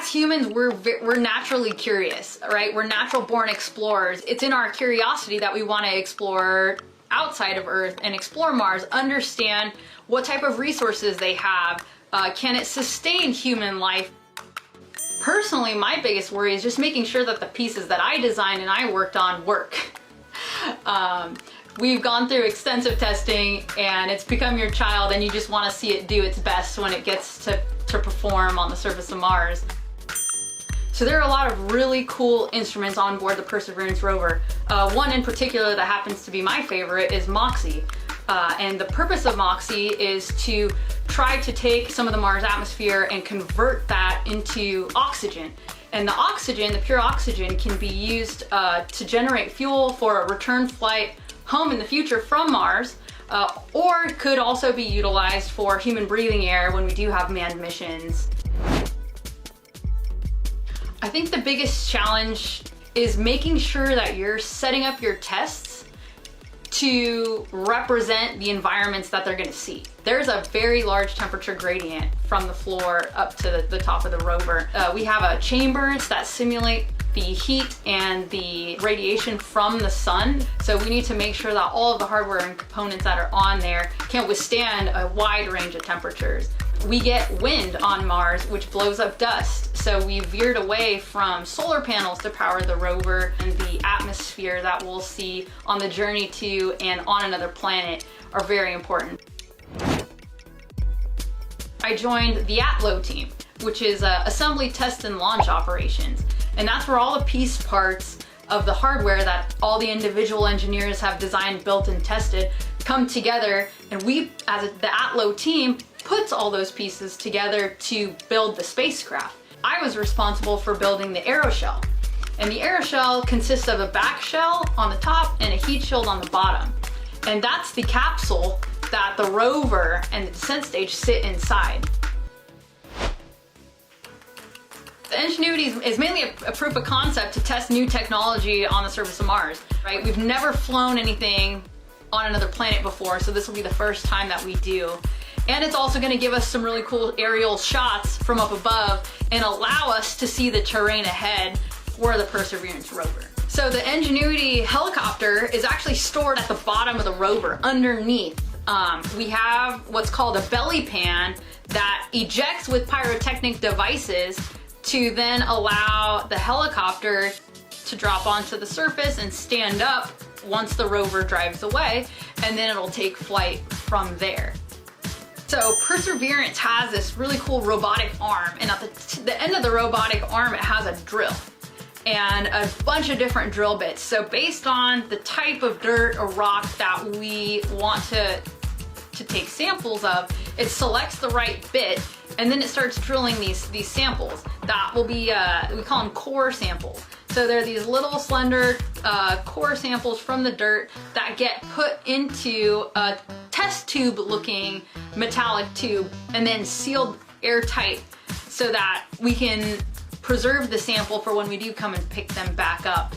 as humans, we're naturally curious, right? We're natural born explorers. It's in our curiosity that we want to explore outside of Earth and explore Mars, understand what type of resources they have. Can it sustain human life? Personally, my biggest worry is just making sure that the pieces that I designed and I worked on work. We've gone through extensive testing and it's become your child and you just want to see it do its best when it gets to perform on the surface of Mars. So there are a lot of really cool instruments on board the Perseverance rover. One in particular that happens to be my favorite is MOXIE. And the purpose of MOXIE is to try to take some of the Mars atmosphere and convert that into oxygen. And the oxygen, the pure oxygen, can be used to generate fuel for a return flight home in the future from Mars, or could also be utilized for human breathing air when we do have manned missions. I think the biggest challenge is making sure that you're setting up your tests to represent the environments that they're going to see. There's a very large temperature gradient from the floor up to the top of the rover. We have chambers that simulate the heat and the radiation from the sun. So we need to make sure that all of the hardware and components that are on there can withstand a wide range of temperatures. We get wind on Mars, which blows up dust. So we veered away from solar panels to power the rover, and the atmosphere that we'll see on the journey to and on another planet are very important. I joined the ATLO team, which is assembly, test, and launch operations. And that's where all the piece parts of the hardware that all the individual engineers have designed, built, and tested come together. And we, as the ATLO team, puts all those pieces together to build the spacecraft. I was responsible for building the aeroshell. And the aeroshell consists of a back shell on the top and a heat shield on the bottom. And that's the capsule that the rover and the descent stage sit inside. The Ingenuity is mainly a proof of concept to test new technology on the surface of Mars, right? We've never flown anything on another planet before, so this will be the first time that we do. And it's also going to give us some really cool aerial shots from up above and allow us to see the terrain ahead for the Perseverance rover. So the Ingenuity helicopter is actually stored at the bottom of the rover underneath. We have what's called a belly pan that ejects with pyrotechnic devices to then allow the helicopter to drop onto the surface and stand up once the rover drives away, and then it'll take flight from there. So Perseverance has this really cool robotic arm, and at the end of the robotic arm it has a drill and a bunch of different drill bits. So based on the type of dirt or rock that we want to take samples of, it selects the right bit, and then it starts drilling these samples. That will be, we call them core samples. So they're these little slender core samples from the dirt that get put into a test tube looking metallic tube and then sealed airtight so that we can preserve the sample for when we do come and pick them back up.